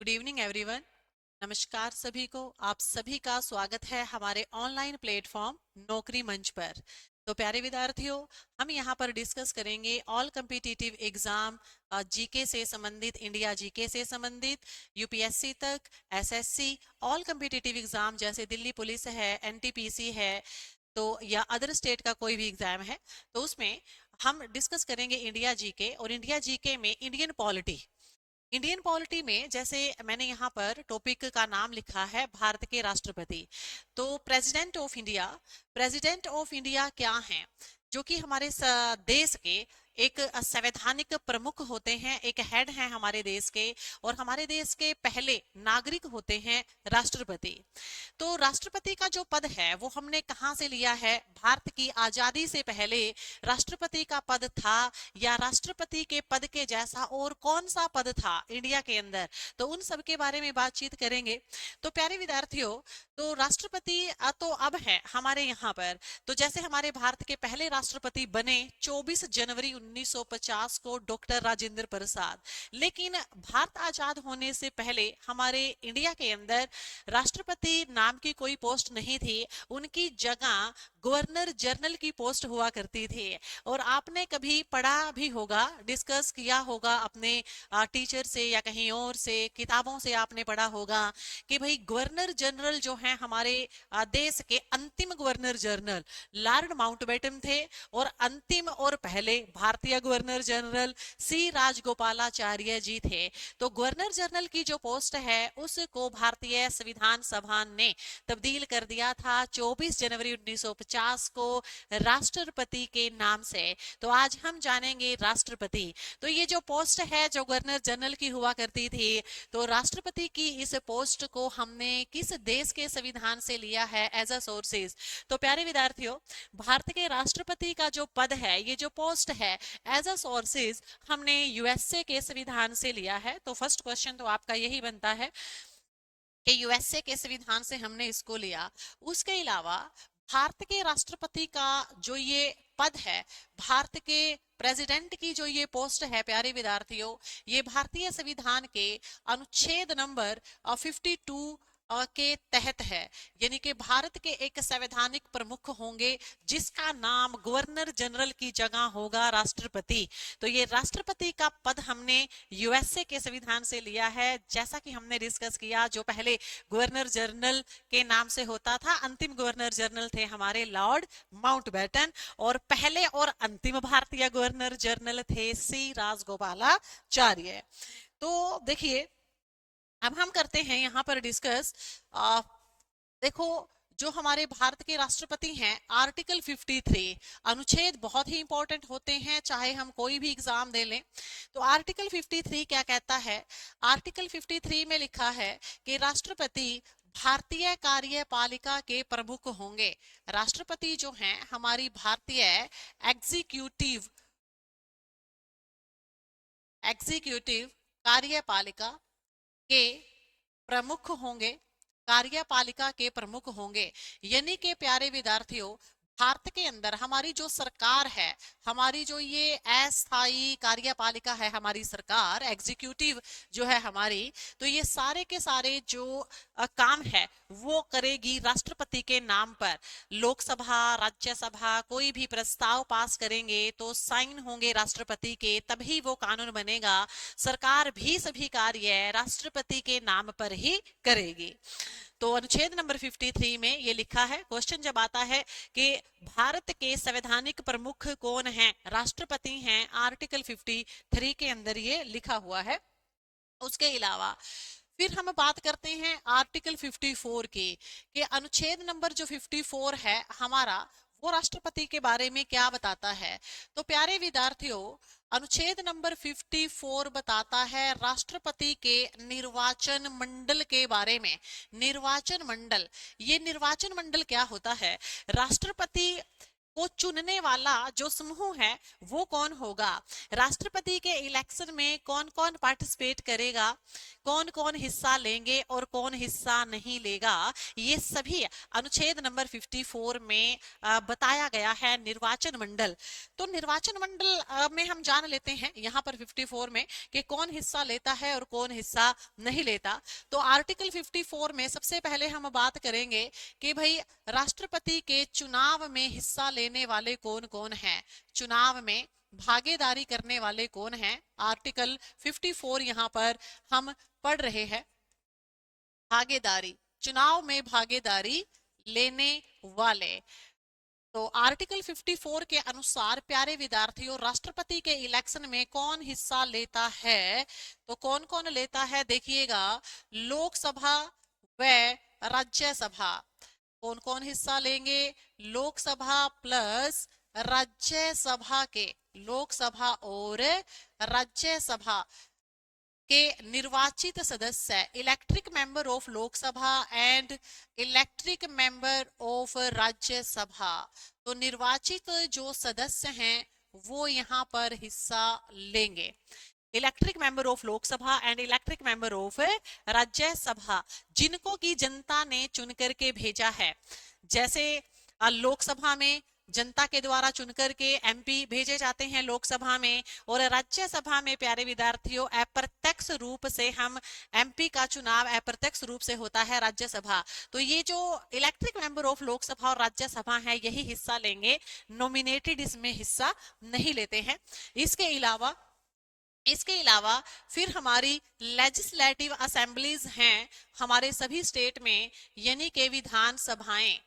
Good evening everyone. नमस्कार सभी को। आप सभी का स्वागत है हमारे ऑनलाइन प्लेटफॉर्म नौकरी मंच पर। तो प्यारे विद्यार्थियों, हम यहाँ पर डिस्कस करेंगे ऑल कम्पिटिटिव एग्जाम, जीके से संबंधित, इंडिया जीके से संबंधित, यूपीएससी तक, एसएससी, ऑल कम्पिटिटिव एग्जाम जैसे दिल्ली पुलिस है, एनटीपीसी है, तो या अदर स्टेट का कोई भी एग्जाम है, तो उसमें हम डिस्कस करेंगे इंडिया जीके। और इंडिया जीके में इंडियन पॉलिटी, इंडियन पॉलिटी में जैसे मैंने यहाँ पर टॉपिक का नाम लिखा है भारत के राष्ट्रपति। तो प्रेसिडेंट ऑफ इंडिया क्या है? जो कि हमारे देश के एक संवैधानिक प्रमुख होते हैं, एक हेड हैं हमारे देश के। और हमारे देश के पहले नागरिक होते हैं राष्ट्रपति। तो राष्ट्रपति का जो पद है वो हमने कहाँ से लिया है? भारत की आजादी से पहले राष्ट्रपति का पद था, या राष्ट्रपति के पद के जैसा और कौन सा पद था इंडिया के अंदर, तो उन सब के बारे में बातचीत करेंगे। तो प्यारे विद्यार्थियों, तो राष्ट्रपति तो अब है हमारे यहाँ पर। तो जैसे हमारे भारत के पहले राष्ट्रपति बने 24 जनवरी 1950 को डॉक्टर राजेंद्र प्रसाद। लेकिन भारत आजाद होने से पहले हमारे इंडिया के अंदर राष्ट्रपति नाम की कोई पोस्ट नहीं थी। उनकी जगह गवर्नर जनरल की पोस्ट हुआ करती थी। और आपने कभी पढ़ा भी होगा, डिस्कस किया होगा अपने टीचर से या कहीं और से, किताबों से आपने पढ़ा होगा कि भाई गवर्नर जनरल जो है हमारे देश के अंतिम गवर्नर जनरल लॉर्ड माउंटबेटन थे। और अंतिम और पहले भारतीय गवर्नर जनरल सी राजगोपालाचार्य जी थे। तो गवर्नर जनरल की जो पोस्ट है उसको भारतीय संविधान सभा ने तब्दील कर दिया था 24 जनवरी 1950 को राष्ट्रपति के नाम से। तो आज हम जानेंगे राष्ट्रपति। तो ये जो पोस्ट है जो गवर्नर जनरल की हुआ करती थी, तो राष्ट्रपति की इस पोस्ट को हमने किस देश के संविधान से लिया है एज अ सोर्सेज? तो प्यारे विद्यार्थियों, भारत के राष्ट्रपति का जो पद है, ये जो पोस्ट है, एज अ सोर्सेज हमने यूएसए के संविधान से लिया है। तो फर्स्ट क्वेश्चन तो आपका यही बनता है कि यूएसए के संविधान से हमने इसको लिया। उसके अलावा भारत के राष्ट्रपति का जो ये पद है, भारत के प्रेसिडेंट की जो ये पोस्ट है प्यारे विद्यार्थियों, ये भारतीय संविधान के अनुच्छेद नंबर 52 के तहत है। यानी कि भारत के एक संवैधानिक प्रमुख होंगे जिसका नाम गवर्नर जनरल की जगह होगा राष्ट्रपति। तो ये राष्ट्रपति का पद हमने यूएसए के संविधान से लिया है। जैसा कि हमने डिस्कस किया, जो पहले गवर्नर जनरल के नाम से होता था, अंतिम गवर्नर जनरल थे हमारे लॉर्ड माउंटबेटन, और पहले और अंतिम भारतीय गवर्नर जनरल थे सी राजगोपालाचार्य। तो देखिए, अब हम करते हैं यहाँ पर डिस्कस। देखो, जो हमारे भारत के राष्ट्रपति हैं, आर्टिकल 53 अनुच्छेद बहुत ही इंपॉर्टेंट होते हैं, चाहे हम कोई भी एग्जाम दे लें। तो आर्टिकल 53 क्या कहता है? आर्टिकल 53 में लिखा है कि राष्ट्रपति भारतीय कार्यपालिका के प्रमुख होंगे। राष्ट्रपति जो हैं हमारी भारतीय एग्जीक्यूटिव एग्जीक्यूटिव कार्यपालिका के प्रमुख होंगे, कार्यपालिका के प्रमुख होंगे। यानी कि प्यारे विद्यार्थियों, भारत के अंदर हमारी जो सरकार है, हमारी जो ये अस्थायी कार्यपालिका है, हमारी सरकार एग्जीक्यूटिव जो है हमारी, तो ये सारे के सारे जो काम है वो करेगी राष्ट्रपति के नाम पर। लोकसभा, राज्यसभा कोई भी प्रस्ताव पास करेंगे तो साइन होंगे राष्ट्रपति के, तभी वो कानून बनेगा। सरकार भी सभी कार्य राष्ट्रपति के नाम पर ही करेगी। तो अनुच्छेद नंबर 53 में ये लिखा है। क्वेश्चन जब आता है कि भारत के संवैधानिक प्रमुख कौन हैं, राष्ट्रपति हैं, आर्टिकल 53 के अंदर ये लिखा हुआ है। उसके अलावा फिर हम बात करते हैं आर्टिकल 54 की, कि अनुच्छेद नंबर जो 54 है हमारा, वो राष्ट्रपति के बारे में क्या बताता है? तो प्यारे विद्यार्थियों, अनुच्छेद नंबर 54 बताता है राष्ट्रपति के निर्वाचन मंडल के बारे में। निर्वाचन मंडल, ये निर्वाचन मंडल क्या होता है? राष्ट्रपति को चुनने वाला जो समूह है वो कौन होगा, राष्ट्रपति के इलेक्शन में कौन कौन पार्टिसिपेट करेगा, कौन कौन हिस्सा लेंगे और कौन हिस्सा नहीं लेगा, ये सभी अनुच्छेद नंबर 54 में बताया गया है। निर्वाचन मंडल, तो निर्वाचन मंडल में हम जान लेते हैं यहाँ पर 54 में कि कौन हिस्सा लेता है और कौन हिस्सा नहीं लेता। तो आर्टिकल 54 में सबसे पहले हम बात करेंगे कि भाई राष्ट्रपति के चुनाव में हिस्सा लेने वाले कौन कौन हैं, चुनाव में भागीदारी करने वाले कौन हैं। आर्टिकल 54 यहाँ पर हम पढ़ रहे हैं, भागीदारी, चुनाव में भागीदारी लेने वाले। तो आर्टिकल 54 के अनुसार प्यारे विद्यार्थियों, राष्ट्रपति के इलेक्शन में कौन हिस्सा लेता है, तो कौन कौन लेता है देखिएगा, लोकसभा व राज्यसभा, कौन कौन हिस्सा लेंगे, लोकसभा प्लस राज्यसभा के, लोकसभा और राज्यसभा के निर्वाचित सदस्य, electric member of Lok Sabha and electric member of Rajya Sabha. तो निर्वाचित जो सदस्य हैं वो यहाँ पर हिस्सा लेंगे, electric member of Lok Sabha and electric member of Rajya Sabha, जिनको की जनता ने चुन करके भेजा है। जैसे लोकसभा में जनता के द्वारा चुनकर के एमपी भेजे जाते हैं लोकसभा में, और राज्यसभा में प्यारे विद्यार्थियों अप्रत्यक्ष रूप से हम एमपी का चुनाव अप्रत्यक्ष रूप से होता है राज्यसभा। तो ये जो इलेक्ट्रिक मेंबर ऑफ लोकसभा और राज्यसभा है यही हिस्सा लेंगे, नॉमिनेटेड इसमें हिस्सा नहीं लेते हैं। इसके अलावा फिर हमारी लेजिस्लेटिव असेंबलीज हैं हमारे सभी स्टेट में, यानी कि विधानसभाएं,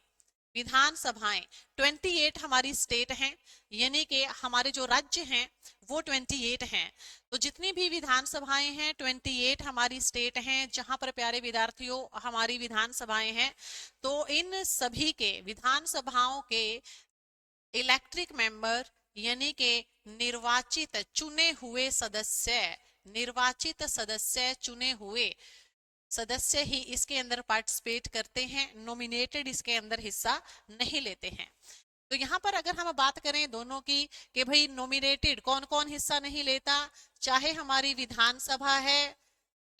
28 हमारी स्टेट हैं, यानी कि हमारे जो राज्य हैं वो 28 हैं। तो जितनी भी विधानसभाएं हैं 28 हमारी स्टेट हैं जहां पर प्यारे विद्यार्थियों हमारी विधानसभाएं हैं। तो इन सभी के विधानसभाओं के इलेक्ट्रिक मेंबर यानी कि निर्वाचित चुने हुए सदस्य, निर्वाचित सदस्य चुने हुए सदस्य ही इसके अंदर पार्टिसिपेट करते हैं, नॉमिनेटेड इसके अंदर हिस्सा नहीं लेते हैं। तो यहाँ पर अगर हम बात करें दोनों की कि भाई नॉमिनेटेड कौन कौन हिस्सा नहीं लेता, चाहे हमारी विधानसभा है,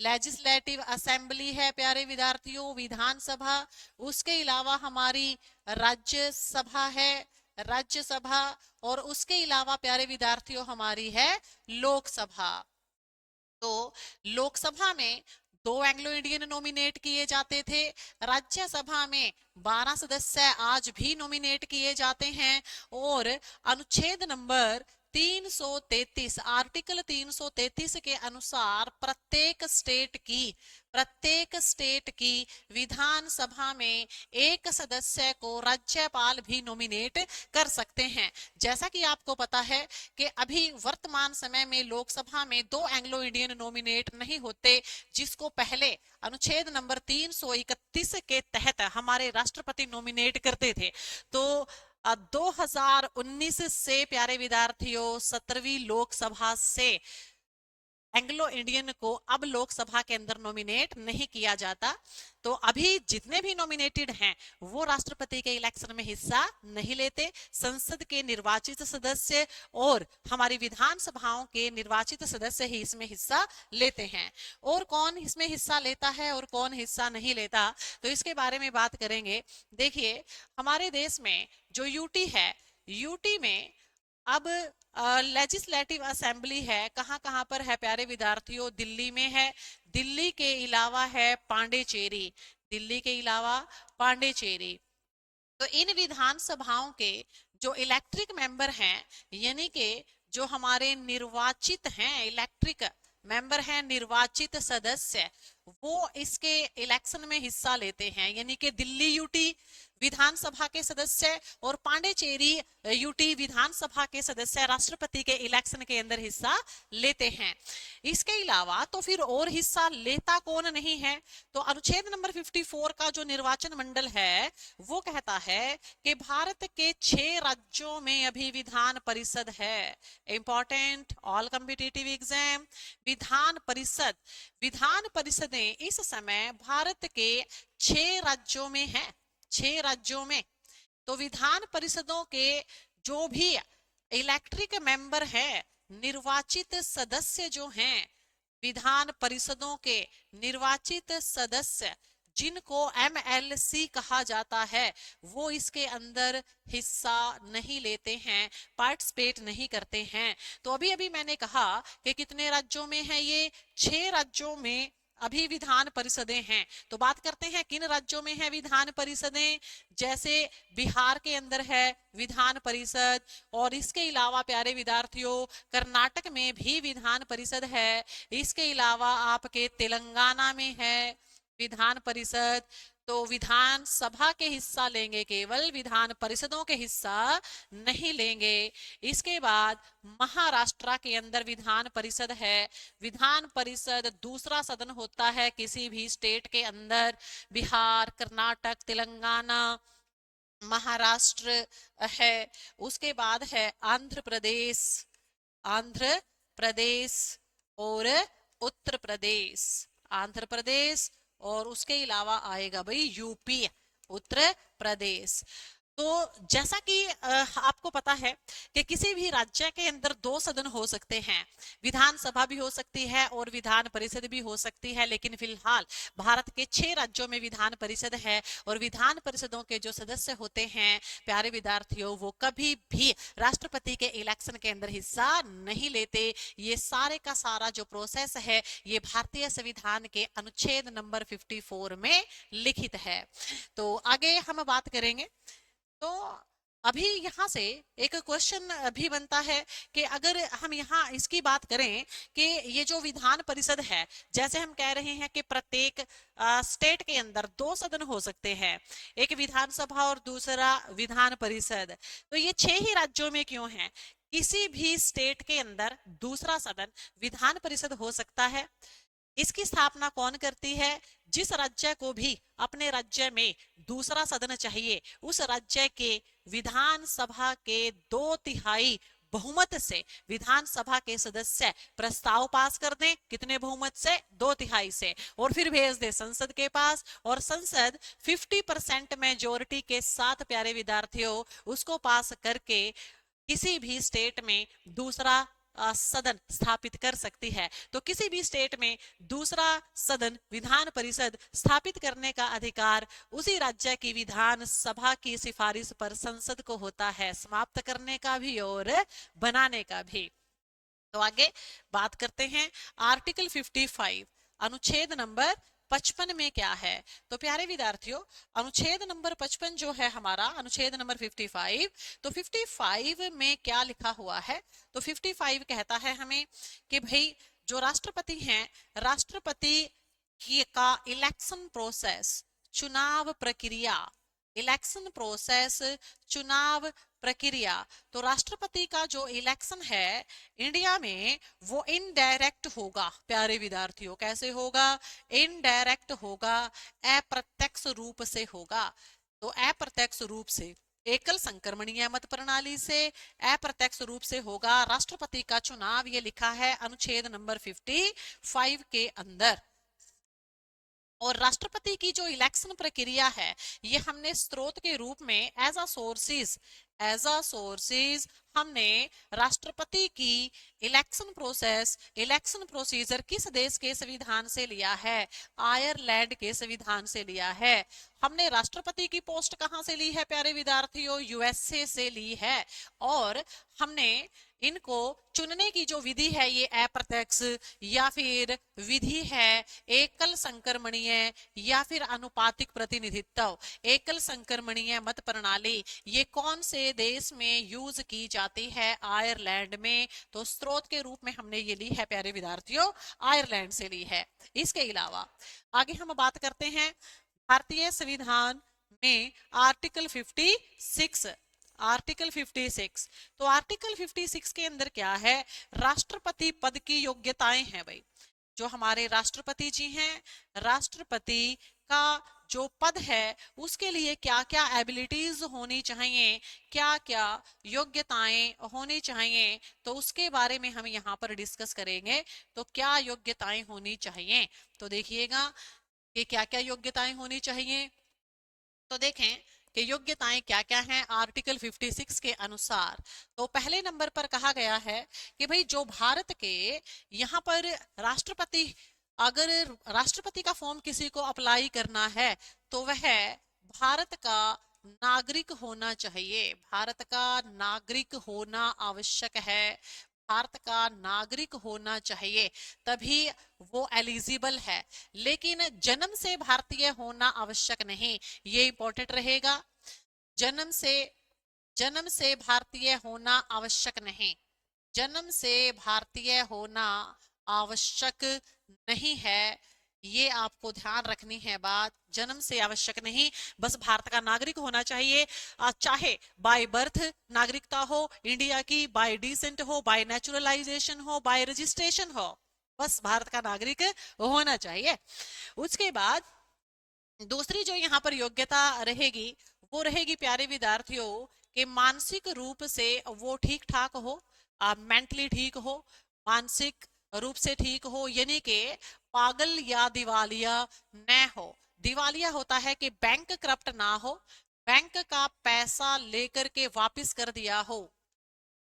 लेजिस्लेटिव असेंबली है प्यारे विद्यार्थियों विधानसभा, उसके अलावा हमारी राज्यसभा है, राज्यसभा, और उसके अलावा प्यारे विद्यार्थियों हमारी है लोकसभा। तो लोकसभा में 2 एंग्लो इंडियन नॉमिनेट किए जाते थे, राज्यसभा में 12 सदस्य आज भी नॉमिनेट किए जाते हैं, और अनुच्छेद नंबर 333 आर्टिकल 333 के अनुसार प्रत्येक स्टेट की विधानसभा में एक सदस्य को राज्यपाल भी नॉमिनेट कर सकते हैं। जैसा कि आपको पता है कि अभी वर्तमान समय में लोकसभा में 2 एंग्लो इंडियन नॉमिनेट नहीं होते, जिसको पहले अनुच्छेद नंबर 331 के तहत हमारे राष्ट्रपति नॉमिनेट करते थे। तो 2019 से प्यारे विद्यार्थियों 17वीं लोकसभा से एंग्लो इंडियन को अब लोकसभा के अंदर नॉमिनेट नहीं किया जाता। तो अभी जितने भी नॉमिनेटेड हैं वो राष्ट्रपति के इलेक्शन में हिस्सा नहीं लेते, संसद के निर्वाचित सदस्य और हमारी विधानसभाओं के निर्वाचित सदस्य ही इसमें हिस्सा लेते हैं। और कौन इसमें हिस्सा लेता है और कौन हिस्सा नहीं लेता, तो इसके बारे में बात करेंगे। देखिए हमारे देश में जो यूटी है, यूटी में अब लेजिस्लेटिव असेंबली है, कहां कहां पर है प्यारे विद्यार्थियों, दिल्ली में है, दिल्ली के अलावा है पांडेचेरी, दिल्ली के अलावा पांडेचेरी। तो इन विधानसभाओं के जो इलेक्ट्रिक मेंबर हैं यानी कि जो हमारे निर्वाचित हैं, इलेक्ट्रिक मेंबर हैं, निर्वाचित सदस्य, वो इसके इलेक्शन में हिस्सा लेते हैं, यानी कि दिल्ली यूटी विधानसभा के सदस्य और पांडेचेरी यूटी विधानसभा के सदस्य राष्ट्रपति के इलेक्शन के अंदर हिस्सा लेते हैं। इसके अलावा तो फिर और हिस्सा लेता कौन नहीं है, तो अनुच्छेद नंबर 54 का जो निर्वाचन मंडल है वो कहता है कि भारत के 6 राज्यों में अभी विधान परिषद है। इंपॉर्टेंट ऑल कॉम्पिटिटिव एग्जाम, विधान परिषदें इस समय भारत के 6 राज्यों में है, 6 राज्यों में, तो विधान परिषदों के जो भी इलेक्ट्रिक मेंबर है, निर्वाचित सदस्य जो हैं, विधान परिषदों के निर्वाचित सदस्य जिनको एमएलसी कहा जाता है, वो इसके अंदर हिस्सा नहीं लेते हैं, पार्टिसिपेट नहीं करते हैं। तो अभी अभी मैंने कहा कि कितने राज्यों में है ये, 6 राज्यों में अभी विधान परिषदें हैं। तो बात करते हैं किन राज्यों में है विधान परिषदें। जैसे बिहार के अंदर है विधान परिषद, और इसके अलावा प्यारे विद्यार्थियों कर्नाटक में भी विधान परिषद है। इसके अलावा आपके तेलंगाना में है विधान परिषद। तो विधान सभा के हिस्सा लेंगे, केवल विधान परिषदों के हिस्सा नहीं लेंगे। इसके बाद महाराष्ट्र के अंदर विधान परिषद है। विधान परिषद दूसरा सदन होता है किसी भी स्टेट के अंदर। बिहार, कर्नाटक, तेलंगाना, महाराष्ट्र है। उसके बाद है आंध्र प्रदेश, आंध्र प्रदेश और उत्तर प्रदेश, आंध्र प्रदेश, और उसके अलावा आएगा भाई यूपी, उत्तर प्रदेश। तो जैसा कि आपको पता है कि किसी भी राज्य के अंदर 2 सदन हो सकते हैं, विधानसभा भी हो सकती है और विधान परिषद भी हो सकती है, लेकिन फिलहाल भारत के 6 राज्यों में विधान परिषद है। और विधान परिषदों के जो सदस्य होते हैं प्यारे विद्यार्थियों, वो कभी भी राष्ट्रपति के इलेक्शन के अंदर हिस्सा नहीं लेते। ये सारे का सारा जो प्रोसेस है ये भारतीय संविधान के अनुच्छेद नंबर 54 में लिखित है। तो आगे हम बात करेंगे। तो अभी यहां से एक क्वेश्चन भी बनता है कि अगर हम यहाँ इसकी बात करें कि ये जो विधान परिषद है, जैसे हम कह रहे हैं कि प्रत्येक स्टेट के अंदर 2 सदन हो सकते हैं, एक विधानसभा और दूसरा विधान परिषद। तो ये 6 ही राज्यों में क्यों है? किसी भी स्टेट के अंदर दूसरा सदन विधान परिषद हो सकता है। इसकी स्थापना कौन करती है? जिस राज्य को भी अपने राज्य में दूसरा सदन चाहिए, उस राज्य के विधानसभा के 2/3 बहुमत से विधानसभा के सदस्य प्रस्ताव पास कर दें। कितने बहुमत से? 2/3 से, और फिर भेज दे संसद के पास, और संसद 50% मेजोरिटी के साथ प्यारे विद्यार्थियों उसको पास करके किसी भी स्टेट में दूसरा सदन स्थापित कर सकती है। तो किसी भी स्टेट में दूसरा सदन विधान परिषद स्थापित करने का अधिकार उसी राज्य की विधान सभा की सिफारिश पर संसद को होता है, समाप्त करने का भी और बनाने का भी। तो आगे बात करते हैं आर्टिकल 55, अनुच्छेद नंबर 55 में क्या है। तो प्यारे विद्यार्थियों अनुच्छेद नंबर 55 जो है हमारा अनुच्छेद नंबर 55, तो 55 में क्या लिखा हुआ है? तो 55 कहता है हमें कि भाई जो राष्ट्रपति हैं, राष्ट्रपति की का इलेक्शन प्रोसेस, चुनाव प्रक्रिया, इलेक्शन प्रोसेस, चुनाव प्रक्रिया। तो राष्ट्रपति का जो इलेक्शन है इंडिया में वो इनडायरेक्ट होगा प्यारे विद्यार्थियों। कैसे होगा? इनडायरेक्ट होगा, अप्रत्यक्ष रूप से होगा। तो अप्रत्यक्ष रूप से, एकल संक्रमणीय मत प्रणाली से अप्रत्यक्ष रूप से होगा राष्ट्रपति का चुनाव। ये लिखा है अनुच्छेद नंबर 55 के अंदर। और राष्ट्रपति की जो इलेक्शन प्रक्रिया है ये हमने स्रोत के रूप में एज अ सोर्सेज हमने राष्ट्रपति की इलेक्शन प्रोसेस, इलेक्शन प्रोसीजर किस देश के संविधान से लिया है? आयरलैंड के संविधान से लिया है। हमने राष्ट्रपति की पोस्ट कहां से ली है प्यारे विद्यार्थियों? यूएसए से ली है। और हमने इनको चुनने की जो विधि है ये अप्रत्यक्ष या फिर विधि है एकल संक्रमणीय या फिर अनुपातिक प्रतिनिधित्व, एकल संक्रमणीय मत प्रणाली। ये कौन से देश में यूज की जाती है? आयरलैंड में। तो स्रोत के रूप में हमने ये ली है प्यारे विद्यार्थियों, आयरलैंड से ली है। इसके अलावा आगे हम बात करते हैं भारतीय संविधान में आर्टिकल 56, आर्टिकल 56। तो आर्टिकल 56 के अंदर क्या है? राष्ट्रपति पद की योग्यताएं हैं भाई। जो हमारे राष्ट्रपति जी हैं, राष्ट्रपति का जो पद है उसके लिए क्या क्या एबिलिटीज होनी चाहिए, क्या क्या योग्यताएं होनी चाहिए, तो उसके बारे में हम यहाँ पर डिस्कस करेंगे। तो क्या योग्यताएं होनी चाहिए? तो देखिएगा कि क्या क्या योग्यताएं होनी चाहिए। तो देखें कि योग्यताएं क्या क्या हैं आर्टिकल 56 के अनुसार। तो पहले नंबर पर कहा गया है कि भाई जो भारत के यहाँ पर राष्ट्रपति, अगर राष्ट्रपति का फॉर्म किसी को अप्लाई करना है तो वह भारत का नागरिक होना चाहिए। भारत का नागरिक होना आवश्यक है। भारत का नागरिक होना चाहिए, तभी वो एलिजिबल है। लेकिन जन्म से भारतीय होना आवश्यक नहीं, ये इंपॉर्टेंट रहेगा। जन्म से जन्म से भारतीय होना आवश्यक नहीं, जन्म से भारतीय होना आवश्यक नहीं है। ये आपको ध्यान रखनी है बात, जन्म से आवश्यक नहीं, बस भारत का नागरिक होना चाहिए। चाहे बाय बर्थ नागरिकता हो इंडिया की, बाय डिसेंट हो, बाय नेचुरलाइजेशन हो, बाय रजिस्ट्रेशन हो, बस भारत का नागरिक होना चाहिए। उसके बाद दूसरी जो यहाँ पर योग्यता रहेगी वो रहेगी प्यारे विद्यार्थियों कि मानसिक रूप से वो ठीक ठाक हो, मेंटली ठीक हो, मानसिक रूप से ठीक हो, यानी कि पागल या दिवालिया न हो। दिवालिया होता है कि बैंक करप्ट ना हो, बैंक का पैसा लेकर के वापस कर दिया हो,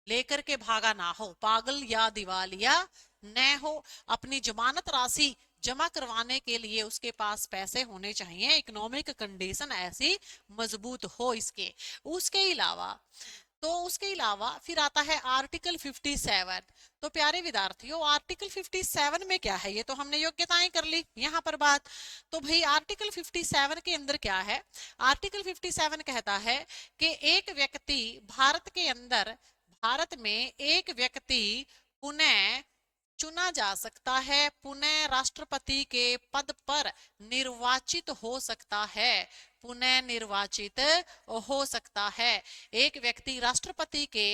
लेकर के भागा ना हो, पागल या दिवालिया न हो। अपनी जमानत राशि जमा करवाने के लिए उसके पास पैसे होने चाहिए, इकोनॉमिक कंडीशन ऐसी मजबूत हो इसके। उसके अलावा फिर आता है आर्टिकल 57। तो प्यारे विद्यार्थियों आर्टिकल 57 में क्या है, ये तो हमने योग्यताएं कर ली यहाँ पर बात। तो भाई आर्टिकल 57 के अंदर क्या है, आर्टिकल 57 कहता है कि एक व्यक्ति भारत के अंदर, भारत में एक व्यक्ति पुनः चुना जा सकता है, पुनः राष्ट्रपति के पद पर निर्वाचित हो सकता है, पुनः निर्वाचित हो सकता है। एक व्यक्ति राष्ट्रपति के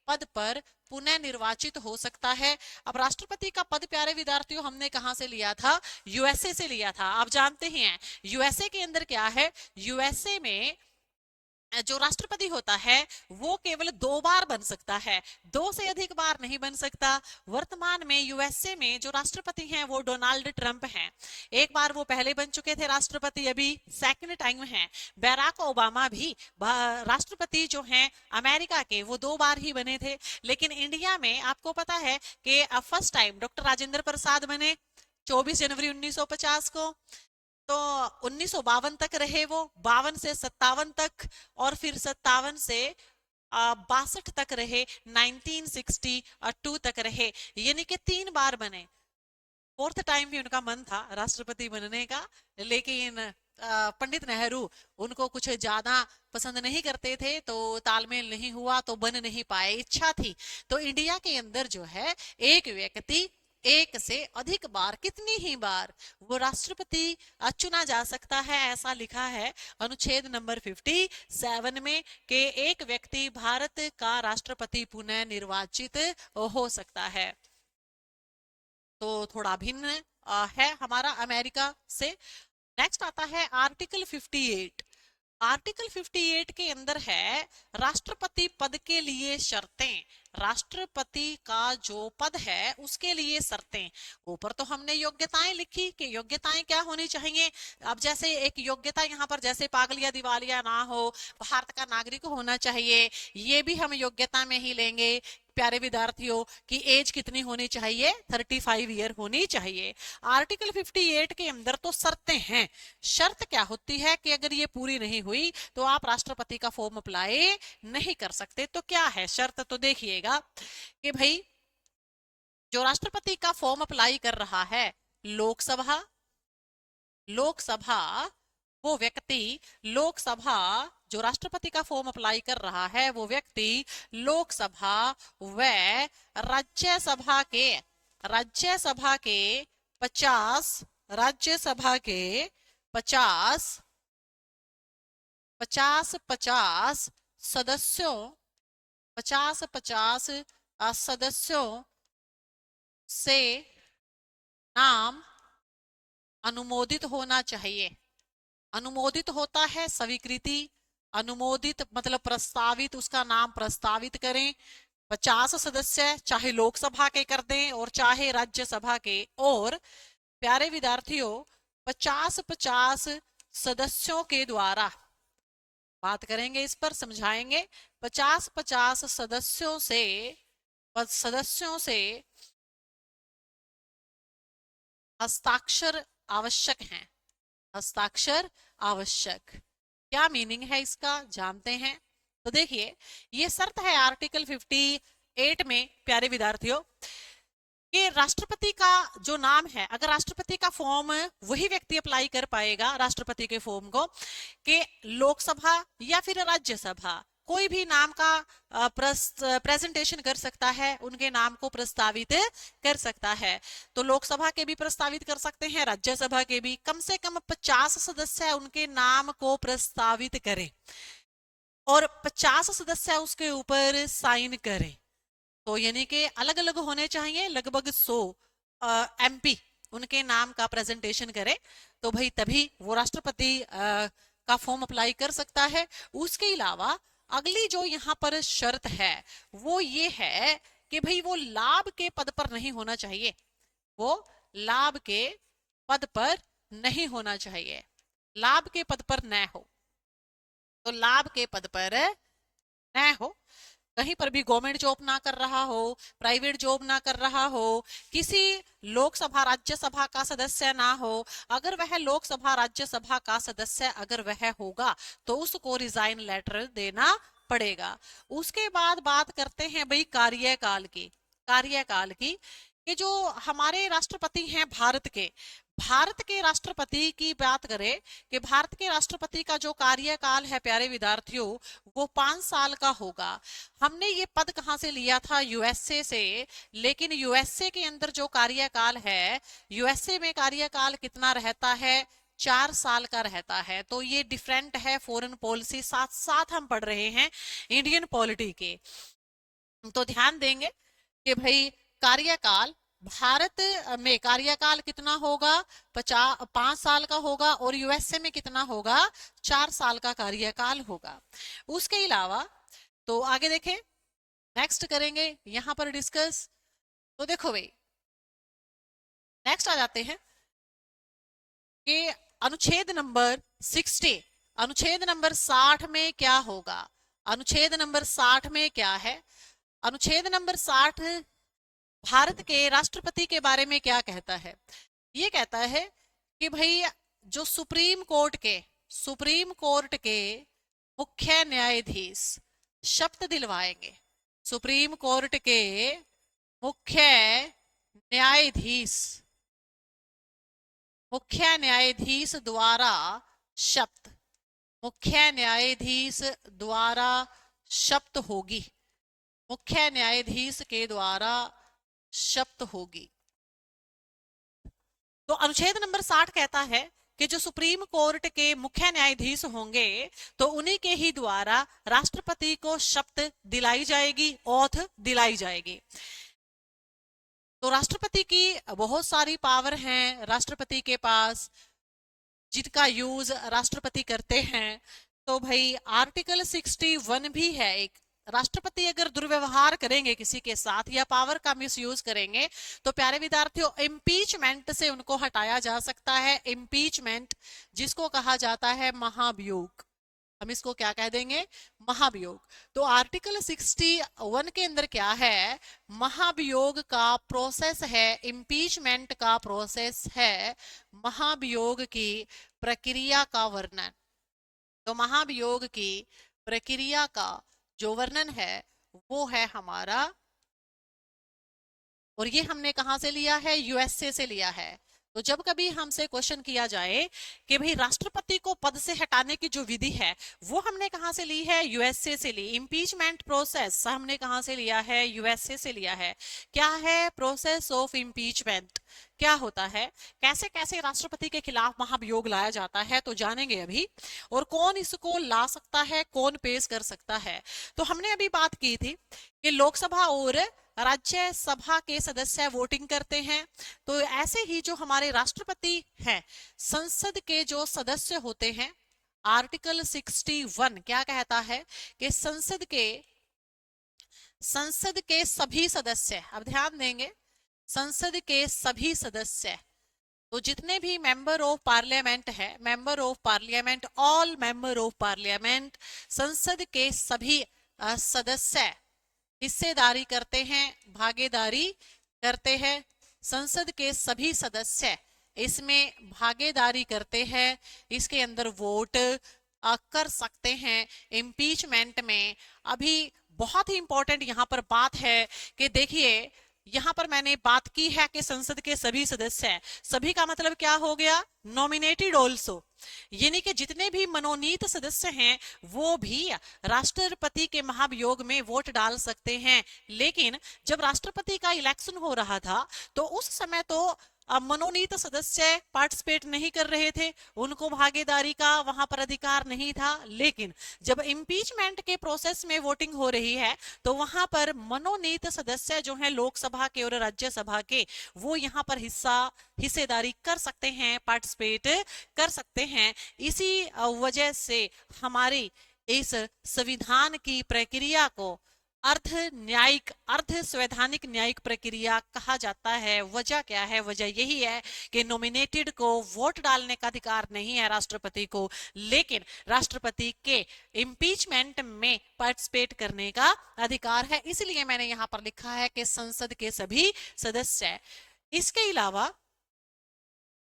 पद पर पुनः निर्वाचित हो सकता है। अब राष्ट्रपति का पद प्यारे विद्यार्थियों हमने कहां से लिया था, यूएसए से लिया था। आप जानते ही हैं यूएसए के अंदर क्या है, यूएसए में जो राष्ट्रपति होता है वो केवल 2 बार बन सकता है, 2 से अधिक बार नहीं बन सकता। वर्तमान में यूएसए में जो राष्ट्रपति हैं वो डोनाल्ड ट्रंप हैं। एक बार वो पहले बन चुके थे राष्ट्रपति, अभी सेकंड टाइम है। बैराक ओबामा भी राष्ट्रपति जो हैं अमेरिका के, वो 2 बार ही बने थे। लेकिन इंडिया में आपको पता है कि first time doctor Rajendra Prasad बने 24 जनवरी 1950 को। तो 1952 तक रहे वो, 52 से 57 तक, और फिर 57 से 62 तक रहे, 1962 तक रहे, यानी कि 3 बार बने। फोर्थ टाइम भी उनका मन था राष्ट्रपति बनने का, लेकिन पंडित नेहरू उनको कुछ ज्यादा पसंद नहीं करते थे, तो तालमेल नहीं हुआ, तो बन नहीं पाए। इच्छा थी तो इंडिया के अंदर जो है एक व्यक्ति एक से अधिक बार, कितनी ही बार वो राष्ट्रपति चुना जा सकता है, ऐसा लिखा है अनुच्छेद नंबर 57 में कि एक व्यक्ति भारत का राष्ट्रपति पुनः निर्वाचित हो सकता है। तो थोड़ा भिन्न है हमारा अमेरिका से। नेक्स्ट आता है आर्टिकल 58। आर्टिकल 58 के अंदर है राष्ट्रपति पद के लिए शर्तें। राष्ट्रपति का जो पद है उसके लिए शर्तें। ऊपर तो हमने योग्यताएं लिखी कि योग्यताएं क्या होनी चाहिए। अब जैसे एक योग्यता यहाँ पर जैसे पागल या दिवालिया ना हो, भारत का नागरिक होना चाहिए, ये भी हम योग्यता में ही लेंगे। प्यारे विद्यार्थियों की एज कितनी होनी चाहिए, 35 ईयर होनी चाहिए। आर्टिकल 58 के अंदर तो शर्तें हैं। शर्त क्या होती है कि अगर ये पूरी नहीं हुई तो आप राष्ट्रपति का फॉर्म अप्लाई नहीं कर सकते। तो क्या है शर्त, तो देखिएगा कि भाई जो राष्ट्रपति का फॉर्म अप्लाई कर रहा है, लोकसभा लोकसभा वो व्यक्ति, लोकसभा जो राष्ट्रपति का फॉर्म अप्लाई कर रहा है वो व्यक्ति लोकसभा व राज्यसभा के 50 राज्यसभा के 50 सदस्यों 50 सदस्यों से नाम अनुमोदित होना चाहिए। अनुमोदित होता है स्वीकृति, अनुमोदित मतलब प्रस्तावित, उसका नाम प्रस्तावित करें। 50 सदस्य चाहे लोकसभा के कर दें और चाहे राज्यसभा के। और प्यारे विद्यार्थियों 50 सदस्यों के द्वारा बात करेंगे, इस पर समझाएंगे। 50-50 सदस्यों से हस्ताक्षर आवश्यक हैं। हस्ताक्षर आवश्यक, क्या मीनिंग है इसका जानते हैं। तो देखिए, ये शर्त है आर्टिकल 58 में प्यारे विद्यार्थियों कि राष्ट्रपति का जो नाम है, अगर राष्ट्रपति का फॉर्म वही व्यक्ति अप्लाई कर पाएगा राष्ट्रपति के फॉर्म को, कि लोकसभा या फिर राज्यसभा कोई भी नाम का प्रेजेंटेशन कर सकता है, उनके नाम को प्रस्तावित कर सकता है। तो लोकसभा के भी प्रस्तावित कर सकते हैं, राज्यसभा के भी। कम से कम 50 सदस्य उनके नाम को प्रस्तावित करें और 50 सदस्य उसके ऊपर साइन करें। तो यानी कि अलग अलग होने चाहिए, लगभग 100 एमपी उनके नाम का प्रेजेंटेशन करे, तो भाई तभी वो राष्ट्रपति का फॉर्म अप्लाई कर सकता है। उसके अलावा अगली जो यहाँ पर शर्त है वो ये है कि भाई वो लाभ के पद पर नहीं होना चाहिए। वो लाभ के पद पर नहीं होना चाहिए, लाभ के पद पर न हो। तो लाभ के पद पर न हो, कहीं पर भी गवर्नमेंट जॉब ना कर रहा हो, प्राइवेट जॉब ना कर रहा हो, किसी लोकसभा राज्यसभा का सदस्य ना हो। अगर वह लोकसभा राज्यसभा का सदस्य अगर वह होगा तो उसको रिजाइन लेटर देना पड़ेगा। उसके बाद बात करते हैं भाई कार्यकाल की। कार्यकाल की कि जो हमारे राष्ट्रपति हैं भारत के राष्ट्रपति की बात करें कि भारत के राष्ट्रपति का जो कार्यकाल है प्यारे विद्यार्थियों वो 5 साल का होगा। हमने ये पद कहां से लिया था? यूएसए से। लेकिन यूएसए के अंदर जो कार्यकाल है, यूएसए में कार्यकाल कितना रहता है? 4 साल का रहता है। तो ये डिफरेंट है फॉरेन पॉलिसी, साथ साथ हम पढ़ रहे हैं इंडियन पॉलिटी के। तो ध्यान देंगे कि भाई कार्यकाल भारत में कार्यकाल कितना होगा? 5 साल का होगा, और यूएसए में कितना होगा? 4 साल का कार्यकाल होगा। उसके अलावा तो आगे देखें, नेक्स्ट करेंगे यहां पर डिस्कस। तो देखो भाई, नेक्स्ट आ जाते हैं कि अनुच्छेद नंबर 60, अनुच्छेद नंबर 60 में क्या होगा? अनुच्छेद नंबर 60 में क्या है? अनुच्छेद नंबर 60 भारत के राष्ट्रपति के बारे में क्या कहता है? ये कहता है कि भाई जो सुप्रीम कोर्ट के मुख्य न्यायाधीश शपथ दिलवाएंगे, सुप्रीम कोर्ट के मुख्य न्यायाधीश द्वारा शपथ, मुख्य न्यायाधीश द्वारा शपथ होगी, मुख्य न्यायाधीश के द्वारा शपथ होगी। तो अनुच्छेद नंबर 60 कहता है कि जो सुप्रीम कोर्ट के मुख्य न्यायाधीश होंगे तो उन्हीं के ही द्वारा राष्ट्रपति को शपथ दिलाई जाएगी, ओथ दिलाई जाएगी। तो राष्ट्रपति की बहुत सारी पावर हैं राष्ट्रपति के पास, जिनका यूज राष्ट्रपति करते हैं। तो भाई आर्टिकल 61 भी है एक, राष्ट्रपति अगर दुर्व्यवहार करेंगे किसी के साथ या पावर का मिसयूज करेंगे तो प्यारे विद्यार्थियों इम्पीचमेंट से उनको हटाया जा सकता है। इम्पीचमेंट जिसको कहा जाता है महाभियोग, हम इसको क्या कह देंगे? महाभियोग। तो आर्टिकल 61 के अंदर क्या है? महाभियोग का प्रोसेस है, इम्पीचमेंट का प्रोसेस है, महाभियोग की प्रक्रिया का वर्णन। तो महाभियोग की प्रक्रिया का जो वर्णन है वो है हमारा, और ये हमने कहां से लिया है? यूएसए से लिया है। तो जब कभी हमसे क्वेश्चन किया जाए कि भाई राष्ट्रपति को पद से हटाने की जो विधि है वो हमने कहां से ली है? यूएसए से ली। इम्पीचमेंट प्रोसेस हमने कहां से लिया है? यूएसए से लिया है। क्या है प्रोसेस ऑफ इम्पीचमेंट? क्या होता है, कैसे कैसे राष्ट्रपति के खिलाफ महाभियोग लाया जाता है, तो जानेंगे अभी। और कौन इसको ला सकता है, कौन पेश कर सकता है। तो हमने अभी बात की थी कि लोकसभा और राज्यसभा के सदस्य वोटिंग करते हैं। तो ऐसे ही जो हमारे राष्ट्रपति हैं, संसद के जो सदस्य होते हैं, आर्टिकल 61 क्या कहता है कि संसद के सभी सदस्य, अब ध्यान देंगे, संसद के सभी सदस्य, तो जितने भी मेंबर ऑफ पार्लियामेंट है, member of parliament, all member of parliament, संसद के सभी सदस्य हिस्सेदारी करते हैं, भागीदारी करते हैं। संसद के सभी सदस्य इसमें भागीदारी करते हैं, इसके अंदर वोट कर सकते हैं। इम्पीचमेंट में अभी बहुत ही इंपॉर्टेंट यहाँ पर बात है कि देखिए, यहां पर मैंने बात की है कि संसद के सभी सदस्य हैं। सभी का मतलब क्या हो गया? नॉमिनेटेड ऑल्सो, यानी कि जितने भी मनोनीत सदस्य हैं वो भी राष्ट्रपति के महाभियोग में वोट डाल सकते हैं। लेकिन जब राष्ट्रपति का इलेक्शन हो रहा था तो उस समय तो मनोनीत सदस्य पार्टिसिपेट नहीं कर रहे थे, उनको भागीदारी का वहां पर अधिकार नहीं था। लेकिन जब इम्पीचमेंट के प्रोसेस में वोटिंग हो रही है तो वहां पर मनोनीत सदस्य जो हैं लोकसभा के और राज्यसभा के, वो यहाँ पर हिस्सेदारी कर सकते हैं, पार्टिसिपेट कर सकते हैं। इसी वजह से हमारी इस संविधान की प्रक्रिया को अर्ध न्यायिक, अर्ध संवैधानिक न्यायिक प्रक्रिया कहा जाता है। वजह क्या है? वजह यही है कि नॉमिनेटेड को वोट डालने का अधिकार नहीं है राष्ट्रपति को, लेकिन राष्ट्रपति के इम्पीचमेंट में पार्टिसिपेट करने का अधिकार है। इसलिए मैंने यहां पर लिखा है कि संसद के सभी सदस्य। इसके अलावा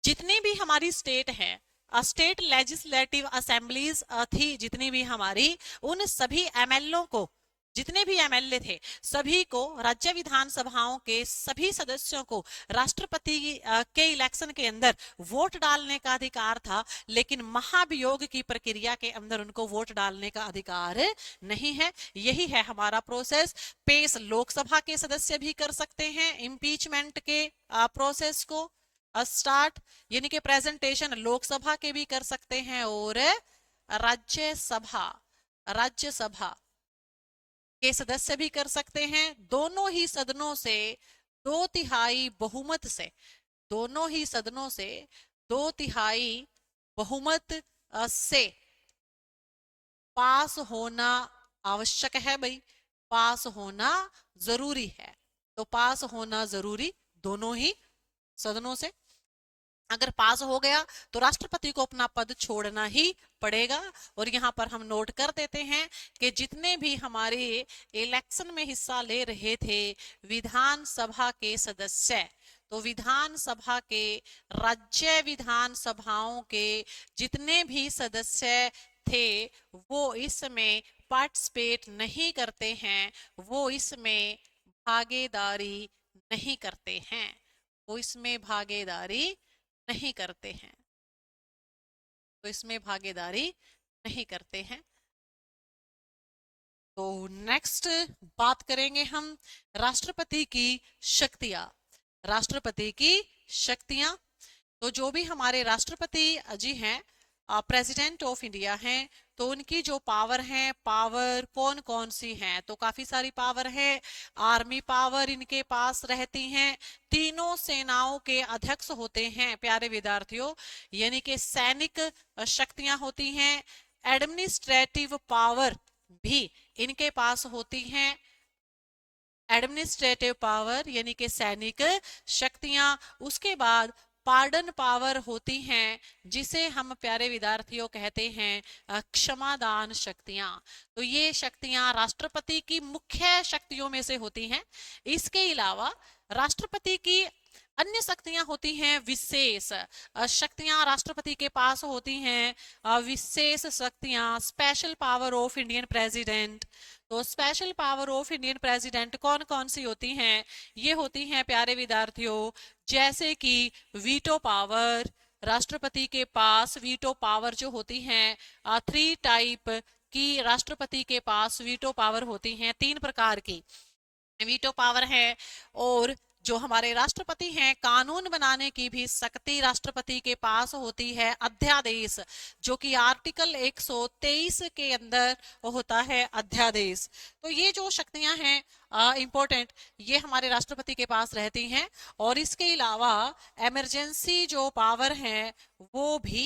जितनी भी हमारी स्टेट है, स्टेट लेजिस्लेटिव असेंबलीज थी जितनी भी हमारी, उन सभी एमएलओ को, जितने भी एमएलए थे सभी को, राज्य विधानसभाओं के सभी सदस्यों को राष्ट्रपति के इलेक्शन के अंदर वोट डालने का अधिकार था। लेकिन महाभियोग की प्रक्रिया के अंदर उनको वोट डालने का अधिकार नहीं है। यही है हमारा प्रोसेस। पेश लोकसभा के सदस्य भी कर सकते हैं इम्पीचमेंट के प्रोसेस को स्टार्ट, यानी कि प्रेजेंटेशन लोकसभा के भी कर सकते हैं और राज्यसभा राज्यसभा के सदस्य भी कर सकते हैं। दोनों ही सदनों से 2/3 बहुमत से, दोनों ही सदनों से 2/3 बहुमत से पास होना आवश्यक है। भाई, पास होना जरूरी है, तो पास होना जरूरी दोनों ही सदनों से। अगर पास हो गया तो राष्ट्रपति को अपना पद छोड़ना ही पड़ेगा। और यहाँ पर हम नोट कर देते हैं कि जितने भी हमारे इलेक्शन में हिस्सा ले रहे थे विधानसभा के सदस्य, तो विधानसभा के, राज्य विधानसभाओं के जितने भी सदस्य थे वो इसमें पार्टिसिपेट नहीं करते हैं, वो इसमें भागीदारी नहीं करते हैं, वो इसमें भागीदारी नहीं करते हैं, तो इसमें भागीदारी नहीं करते हैं। तो नेक्स्ट बात करेंगे हम राष्ट्रपति की शक्तियां। राष्ट्रपति की शक्तियां, तो जो भी हमारे राष्ट्रपति जी हैं, प्रेसिडेंट ऑफ इंडिया हैं, तो उनकी जो पावर है, पावर कौन कौन सी हैं? तो काफी सारी पावर है। आर्मी पावर इनके पास रहती हैं। तीनों सेनाओं के अध्यक्ष होते हैं प्यारे विद्यार्थियों, यानी कि सैनिक शक्तियां होती हैं। एडमिनिस्ट्रेटिव पावर भी इनके पास होती हैं। एडमिनिस्ट्रेटिव पावर यानी कि सैनिक शक्तियां। उसके बाद पार्डन पावर होती हैं, जिसे हम प्यारे विद्यार्थियों कहते हैं क्षमादान शक्तियां। तो ये शक्तियां राष्ट्रपति की मुख्य शक्तियों में से होती हैं। इसके अलावा राष्ट्रपति की अन्य शक्तियां होती हैं विशेष शक्तियां राष्ट्रपति के पास होती हैं। विशेष शक्तियां, special power of Indian president. तो special power of Indian president कौन कौन सी होती हैं? ये होती हैं प्यारे विद्यार्थियों, जैसे कि वीटो पावर, राष्ट्रपति के पास वीटो पावर जो होती हैं 3 टाइप की राष्ट्रपति के पास वीटो पावर होती हैं, 3 प्रकार की वीटो पावर है। और जो हमारे राष्ट्रपति हैं, कानून बनाने की भी शक्ति राष्ट्रपति के पास होती है। अध्यादेश, जो कि आर्टिकल 123 के अंदर होता है अध्यादेश। तो ये जो शक्तियां हैं इंपॉर्टेंट, ये हमारे राष्ट्रपति के पास रहती हैं। और इसके अलावा इमरजेंसी जो पावर है वो भी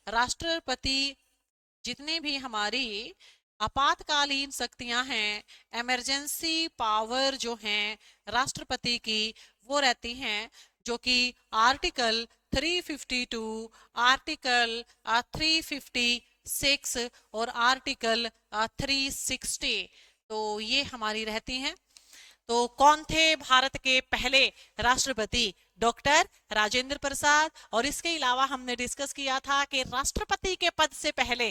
राष्ट्रपति, जितने भी हमारी आपातकालीन शक्तियां हैं, इमरजेंसी पावर जो हैं राष्ट्रपति की, वो रहती हैं। जो कि आर्टिकल 352, आर्टिकल 356 और आर्टिकल 360। तो ये हमारी रहती हैं। तो कौन थे भारत के पहले राष्ट्रपति? डॉक्टर राजेंद्र प्रसाद। और इसके अलावा हमने डिस्कस किया था कि राष्ट्रपति के पद से पहले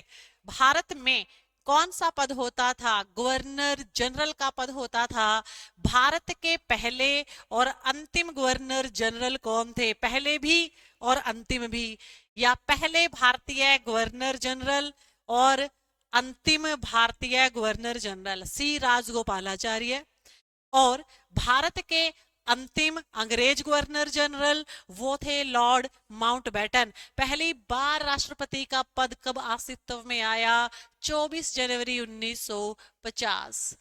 भारत में कौन सा पद होता था? गवर्नर जनरल का पद होता था। भारत के पहले और अंतिम गवर्नर जनरल कौन थे? पहले भी और अंतिम भी, या पहले भारतीय गवर्नर जनरल और अंतिम भारतीय गवर्नर जनरल? सी राजगोपालाचार्य। और भारत के अंतिम अंग्रेज गवर्नर जनरल वो थे लॉर्ड माउंटबेटन। पहली बार राष्ट्रपति का पद कब अस्तित्व में आया? 24 जनवरी 1950।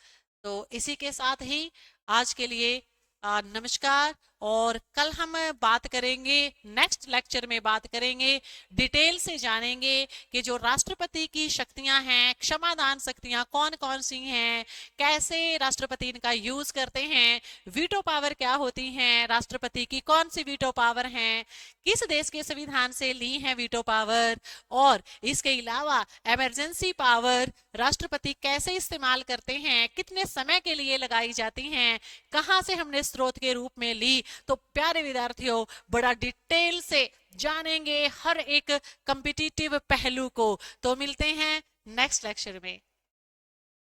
तो इसी के साथ ही आज के लिए नमस्कार। और कल हम बात करेंगे, नेक्स्ट लेक्चर में बात करेंगे, डिटेल से जानेंगे कि जो राष्ट्रपति की शक्तियां हैं, क्षमादान शक्तियां कौन कौन सी हैं, कैसे राष्ट्रपति इनका यूज करते हैं, वीटो पावर क्या होती हैं, राष्ट्रपति की कौन सी वीटो पावर हैं, किस देश के संविधान से ली है वीटो पावर, और इसके अलावा इमरजेंसी पावर राष्ट्रपति कैसे इस्तेमाल करते हैं, कितने समय के लिए लगाई जाती हैं, कहां से हमने स्रोत के रूप में ली। तो प्यारे विद्यार्थियों, बड़ा डिटेल से जानेंगे हर एक कॉम्पिटिटिव पहलू को। तो मिलते हैं नेक्स्ट लेक्चर में।